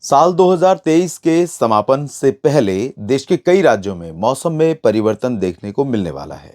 साल 2023 के समापन से पहले देश के कई राज्यों में मौसम में परिवर्तन देखने को मिलने वाला है।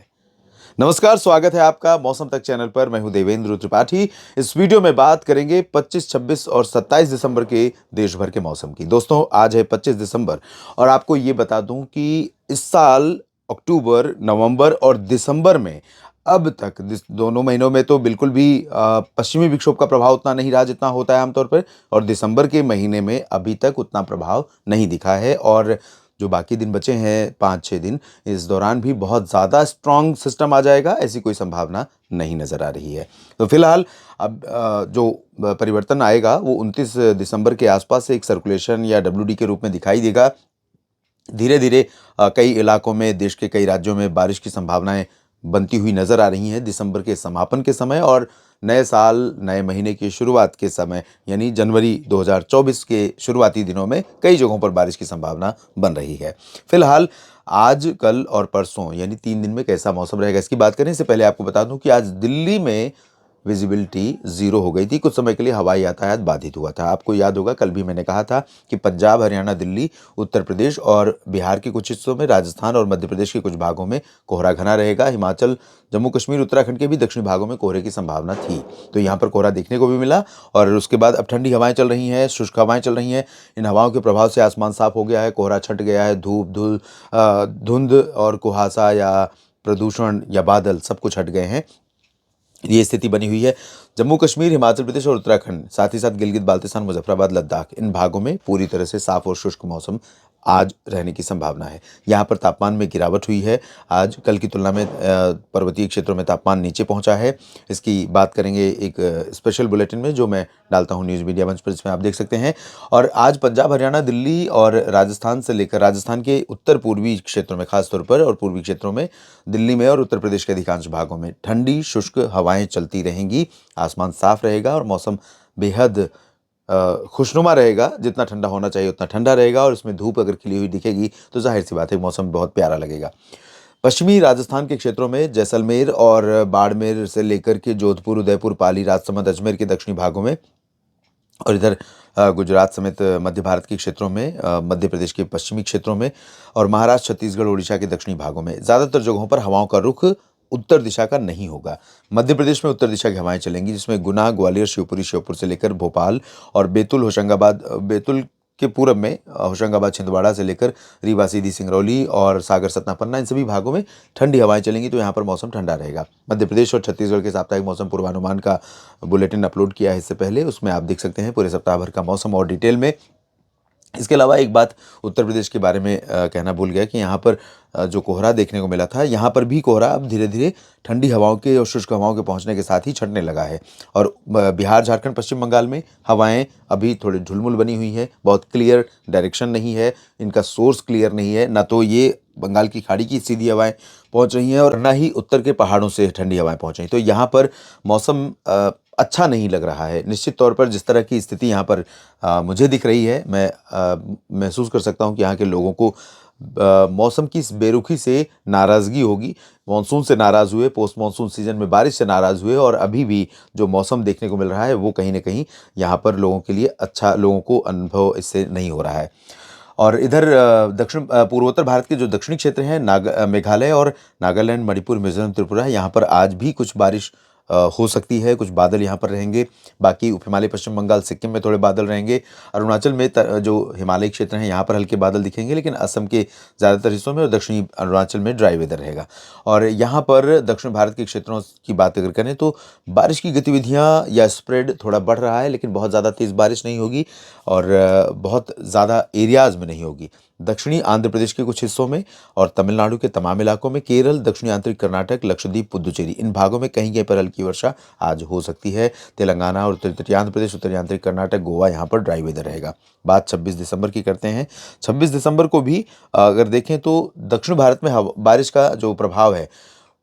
नमस्कार, स्वागत है आपका मौसम तक चैनल पर। मैं हूं देवेंद्र त्रिपाठी। इस वीडियो में बात करेंगे 25, 26 और 27 दिसंबर के देश भर के मौसम की। दोस्तों, आज है 25 दिसंबर और आपको ये बता दूं कि इस साल अक्टूबर, नवंबर और दिसंबर में अब तक दोनों महीनों में तो बिल्कुल भी पश्चिमी विक्षोभ का प्रभाव उतना नहीं रहा जितना होता है आमतौर पर, और दिसंबर के महीने में अभी तक उतना प्रभाव नहीं दिखा है। और जो बाकी दिन बचे हैं 5-6 दिन, इस दौरान भी बहुत ज़्यादा स्ट्रॉन्ग सिस्टम आ जाएगा, ऐसी कोई संभावना नहीं नज़र आ रही है। तो फिलहाल अब जो परिवर्तन आएगा वो 29 दिसंबर के आसपास से एक सर्कुलेशन या डब्ल्यूडी के रूप में दिखाई देगा। धीरे धीरे कई इलाकों में, देश के कई राज्यों में बारिश की संभावनाएं बनती हुई नजर आ रही हैं दिसंबर के समापन के समय, और नए साल, नए महीने की शुरुआत के समय यानी जनवरी 2024 के शुरुआती दिनों में कई जगहों पर बारिश की संभावना बन रही है। फिलहाल आज, कल और परसों यानी 3 दिन में कैसा मौसम रहेगा, इसकी बात करें इससे पहले आपको बता दूं कि आज दिल्ली में विजिबिलिटी 0 हो गई थी। कुछ समय के लिए हवाई यातायात बाधित हुआ था। आपको याद होगा, कल भी मैंने कहा था कि पंजाब, हरियाणा, दिल्ली, उत्तर प्रदेश और बिहार के कुछ हिस्सों में, राजस्थान और मध्य प्रदेश के कुछ भागों में कोहरा घना रहेगा। हिमाचल, जम्मू कश्मीर, उत्तराखंड के भी दक्षिणी भागों में कोहरे की संभावना थी। तो यहाँ पर कोहरा देखने को भी मिला। और उसके बाद अब ठंडी हवाएं चल रही हैं, शुष्क हवाएं चल रही हैं। इन हवाओं के प्रभाव से आसमान साफ हो गया है, कोहरा छट गया है, धुंध और कुहासा या प्रदूषण या बादल सब कुछ हट गए हैं। ये स्थिति बनी हुई है। जम्मू कश्मीर, हिमाचल प्रदेश और उत्तराखंड, साथ ही साथ गिलगित बाल्तिस्तान, मुजफ्फराबाद, लद्दाख, इन भागों में पूरी तरह से साफ और शुष्क मौसम आज रहने की संभावना है। यहाँ पर तापमान में गिरावट हुई है। आज कल की तुलना में पर्वतीय क्षेत्रों में तापमान नीचे पहुँचा है। इसकी बात करेंगे एक स्पेशल बुलेटिन में जो मैं डालता हूँ न्यूज़ मीडिया मंच पर, जिसमें आप देख सकते हैं। और आज पंजाब, हरियाणा, दिल्ली और राजस्थान से लेकर राजस्थान के उत्तर पूर्वी क्षेत्रों में खासतौर पर, और पूर्वी क्षेत्रों में, दिल्ली में और उत्तर प्रदेश के अधिकांश भागों में ठंडी शुष्क हवाएं चलती रहेंगी। आसमान साफ रहेगा और मौसम बेहद खुशनुमा रहेगा। जितना ठंडा होना चाहिए उतना ठंडा रहेगा, और इसमें धूप अगर खिली हुई दिखेगी तो जाहिर सी बात है मौसम बहुत प्यारा लगेगा। पश्चिमी राजस्थान के क्षेत्रों में जैसलमेर और बाड़मेर से लेकर के जोधपुर, उदयपुर, पाली, राजसमंद, अजमेर के दक्षिणी भागों में, और इधर गुजरात समेत मध्य भारत के क्षेत्रों में, मध्य प्रदेश के पश्चिमी क्षेत्रों में, और महाराष्ट्र, छत्तीसगढ़, उड़ीसा के दक्षिणी भागों में ज़्यादातर जगहों पर हवाओं का रुख उत्तर दिशा का नहीं होगा। मध्य प्रदेश में उत्तर दिशा की हवाएं चलेंगी, जिसमें गुना, ग्वालियर, शिवपुरी, श्योपुर से लेकर भोपाल और बैतूल, होशंगाबाद, बैतूल के पूरब में होशंगाबाद, छिंदवाड़ा से लेकर रीवा, सीधी, सिंगरौली और सागर, सतना, पन्ना, इन सभी भागों में ठंडी हवाएं चलेंगी। तो यहाँ पर मौसम ठंडा रहेगा। मध्य प्रदेश और छत्तीसगढ़ के साप्ताहिक मौसम पूर्वानुमान का बुलेटिन अपलोड किया है इससे पहले, उसमें आप देख सकते हैं पूरे सप्ताह भर का मौसम और डिटेल में। इसके अलावा एक बात उत्तर प्रदेश के बारे में कहना भूल गया कि यहाँ पर जो कोहरा देखने को मिला था, यहाँ पर भी कोहरा अब धीरे धीरे ठंडी हवाओं के और शुष्क हवाओं के पहुँचने के साथ ही छटने लगा है। और बिहार, झारखंड, पश्चिम बंगाल में हवाएं अभी थोड़ी झुलमुल बनी हुई है। बहुत क्लियर डायरेक्शन नहीं है, इनका सोर्स क्लियर नहीं है। ना तो ये बंगाल की खाड़ी की सीधी हवाएं पहुँच रही हैं और ना ही उत्तर के पहाड़ों से ठंडी हवाएं पहुँच रही। तो यहाँ पर मौसम अच्छा नहीं लग रहा है। निश्चित तौर पर जिस तरह की स्थिति यहाँ पर मुझे दिख रही है, मैं महसूस कर सकता हूँ कि यहाँ के लोगों को मौसम की इस बेरुखी से नाराज़गी होगी। मानसून से नाराज़ हुए, पोस्ट मानसून सीजन में बारिश से नाराज़ हुए, और अभी भी जो मौसम देखने को मिल रहा है वो कहीं न कहीं यहाँ पर लोगों के लिए अच्छा, लोगों को अनुभव इससे नहीं हो रहा है। और इधर दक्षिण पूर्वोत्तर भारत के जो दक्षिणी क्षेत्र हैं, मेघालय और नागालैंड, मणिपुर, मिजोरम, त्रिपुरा, यहाँ पर आज भी कुछ बारिश हो सकती है। कुछ बादल यहाँ पर रहेंगे। बाकी उप हिमालय, पश्चिम बंगाल, सिक्किम में थोड़े बादल रहेंगे। अरुणाचल में जो हिमालयी क्षेत्र हैं यहाँ पर हल्के बादल दिखेंगे, लेकिन असम के ज़्यादातर हिस्सों में और दक्षिणी अरुणाचल में ड्राई वेदर रहेगा। और यहाँ पर दक्षिण भारत के क्षेत्रों की बात अगर करें तो बारिश की गतिविधियाँ या स्प्रेड थोड़ा बढ़ रहा है, लेकिन बहुत ज़्यादा तेज़ बारिश नहीं होगी और बहुत ज़्यादा एरियाज़ में नहीं होगी। दक्षिणी आंध्र प्रदेश के कुछ हिस्सों में और तमिलनाडु के तमाम इलाकों में, केरल, दक्षिणी आंतरिक कर्नाटक, लक्षद्वीप, पुदुचेरी, इन भागों में कहीं कहीं पर हल्की वर्षा आज हो सकती है। तेलंगाना और तटीय आंध्र प्रदेश, उत्तरी आंतरिक कर्नाटक, गोवा, यहाँ पर ड्राई वेदर रहेगा। बात 26 दिसंबर की करते हैं। 26 दिसंबर को भी अगर देखें तो दक्षिण भारत में बारिश का जो प्रभाव है,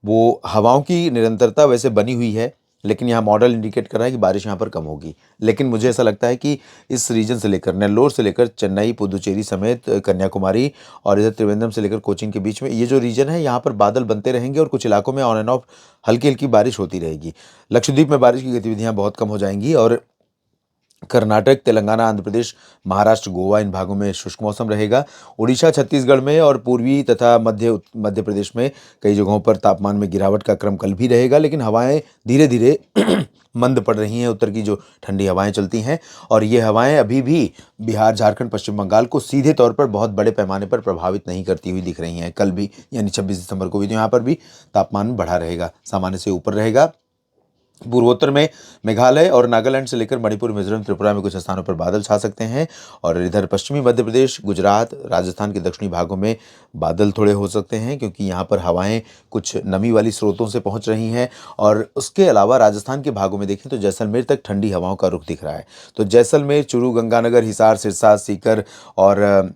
वो हवाओं की निरंतरता वैसे बनी हुई है, लेकिन यहाँ मॉडल इंडिकेट कर रहा है कि बारिश यहाँ पर कम होगी। लेकिन मुझे ऐसा लगता है कि इस रीजन से लेकर, नेल्लोर से लेकर चेन्नई, पुदुचेरी समेत कन्याकुमारी और इधर त्रिवेंद्रम से लेकर कोचीन के बीच में ये जो रीजन है, यहाँ पर बादल बनते रहेंगे और कुछ इलाकों में ऑन एंड ऑफ हल्की हल्की बारिश होती रहेगी। लक्षद्वीप में बारिश की गतिविधियाँ बहुत कम हो जाएंगी और कर्नाटक, तेलंगाना, आंध्र प्रदेश, महाराष्ट्र, गोवा इन भागों में शुष्क मौसम रहेगा। उड़ीसा, छत्तीसगढ़ में और पूर्वी तथा मध्य प्रदेश में कई जगहों पर तापमान में गिरावट का क्रम कल भी रहेगा, लेकिन हवाएं धीरे धीरे मंद पड़ रही हैं। उत्तर की जो ठंडी हवाएं चलती हैं और ये हवाएं अभी भी बिहार, झारखंड, पश्चिम बंगाल को सीधे तौर पर बहुत बड़े पैमाने पर प्रभावित नहीं करती हुई दिख रही हैं। कल भी यानी 26 दिसंबर को भी तो यहाँ पर भी तापमान बढ़ा रहेगा, सामान्य से ऊपर रहेगा। पूर्वोत्तर में मेघालय और नागालैंड से लेकर मणिपुर, मिजोरम, त्रिपुरा में कुछ स्थानों पर बादल छा सकते हैं और इधर पश्चिमी मध्य प्रदेश, गुजरात, राजस्थान के दक्षिणी भागों में बादल थोड़े हो सकते हैं, क्योंकि यहाँ पर हवाएं कुछ नमी वाली स्रोतों से पहुँच रही हैं। और उसके अलावा राजस्थान के भागों में देखें तो जैसलमेर तक ठंडी हवाओं का रुख दिख रहा है। तो जैसलमेर, चूरू, गंगानगर, हिसार, सिरसा, सीकर और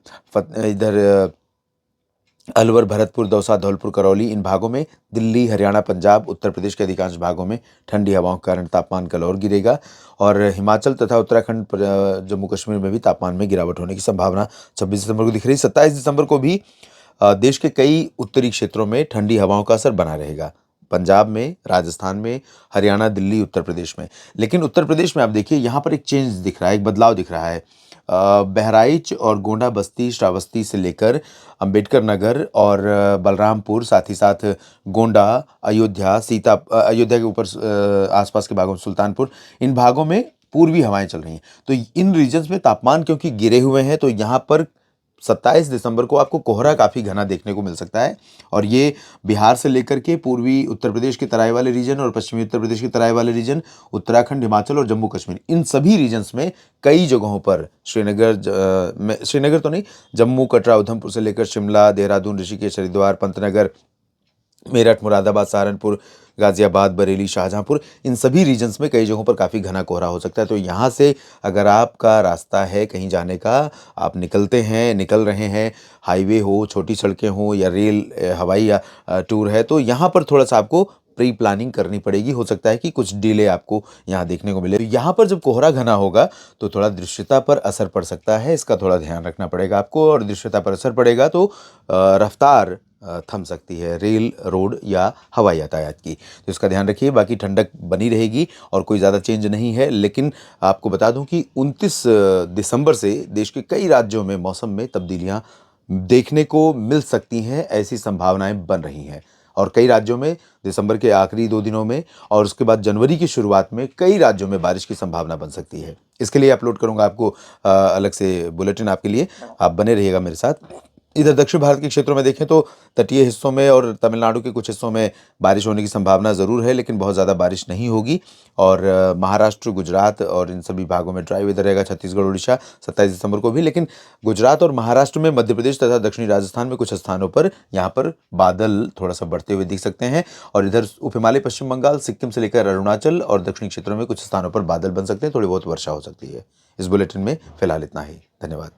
इधर अलवर, भरतपुर, दौसा, धौलपुर, करौली इन भागों में, दिल्ली, हरियाणा, पंजाब, उत्तर प्रदेश के अधिकांश भागों में ठंडी हवाओं के कारण तापमान कल और गिरेगा और हिमाचल तथा उत्तराखंड, जम्मू कश्मीर में भी तापमान में गिरावट होने की संभावना 26 दिसंबर को दिख रही है। 27 दिसंबर को भी देश के कई उत्तरी क्षेत्रों में ठंडी हवाओं का असर बना रहेगा। पंजाब में, राजस्थान में, हरियाणा, दिल्ली, उत्तर प्रदेश में। लेकिन उत्तर प्रदेश में आप देखिए यहाँ पर एक चेंज दिख रहा है, एक बदलाव दिख रहा है। बहराइच और गोंडा, बस्ती, श्रावस्ती से लेकर अंबेडकर नगर और बलरामपुर, साथ ही साथ गोंडा, अयोध्या के ऊपर आसपास के भागों में सुल्तानपुर, इन भागों में पूर्वी हवाएं चल रही हैं। तो इन रीजन्स में तापमान क्योंकि गिरे हुए हैं, तो यहाँ पर 27 दिसंबर को आपको कोहरा काफ़ी घना देखने को मिल सकता है और ये बिहार से लेकर के पूर्वी उत्तर प्रदेश के तराई वाले रीजन और पश्चिमी उत्तर प्रदेश के तराई वाले रीजन, उत्तराखंड, हिमाचल और जम्मू कश्मीर, इन सभी रीजन्स में कई जगहों पर श्रीनगर तो नहीं, जम्मू, कटरा, उधमपुर से लेकर शिमला, देहरादून, ऋषिकेश, हरिद्वार, पंतनगर, मेरठ, मुरादाबाद, सहारनपुर, गाजियाबाद, बरेली, शाहजहांपुर, इन सभी रीजन्स में कई जगहों पर काफ़ी घना कोहरा हो सकता है। तो यहाँ से अगर आपका रास्ता है कहीं जाने का, आप निकल रहे हैं, हाईवे हो, छोटी सड़कें हो या रेल, हवाई या टूर है, तो यहाँ पर थोड़ा सा आपको प्री प्लानिंग करनी पड़ेगी। हो सकता है कि कुछ डिले आपको यहाँ देखने को मिले। तो यहाँ पर जब कोहरा घना होगा तो थोड़ा दृश्यता पर असर पड़ सकता है, इसका थोड़ा ध्यान रखना पड़ेगा आपको। और दृश्यता पर असर पड़ेगा तो रफ्तार थम सकती है रेल, रोड या हवाई यातायात की, तो इसका ध्यान रखिए। बाकी ठंडक बनी रहेगी और कोई ज़्यादा चेंज नहीं है। लेकिन आपको बता दूं कि 29 दिसंबर से देश के कई राज्यों में मौसम में तब्दीलियां देखने को मिल सकती हैं, ऐसी संभावनाएं बन रही हैं। और कई राज्यों में दिसंबर के आखिरी 2 दिनों में और उसके बाद जनवरी की शुरुआत में कई राज्यों में बारिश की संभावना बन सकती है। इसके लिए अपलोड करूंगा आपको अलग से बुलेटिन आपके लिए, आप बने रहिएगा मेरे साथ। इधर दक्षिण भारत के क्षेत्रों में देखें तो तटीय हिस्सों में और तमिलनाडु के कुछ हिस्सों में बारिश होने की संभावना ज़रूर है, लेकिन बहुत ज़्यादा बारिश नहीं होगी। और महाराष्ट्र, गुजरात और इन सभी भागों में ड्राई वेदर रहेगा। छत्तीसगढ़, उड़ीसा 27 दिसंबर को भी, लेकिन गुजरात और महाराष्ट्र में, मध्य प्रदेश तथा दक्षिणी राजस्थान में कुछ स्थानों पर यहाँ पर बादल थोड़ा सा बढ़ते हुए दिख सकते हैं। और इधर उप हिमालय, पश्चिम बंगाल, सिक्किम से लेकर अरुणाचल और दक्षिणी क्षेत्रों में कुछ स्थानों पर बादल बन सकते हैं, थोड़ी बहुत वर्षा हो सकती है। इस बुलेटिन में फिलहाल इतना ही। धन्यवाद।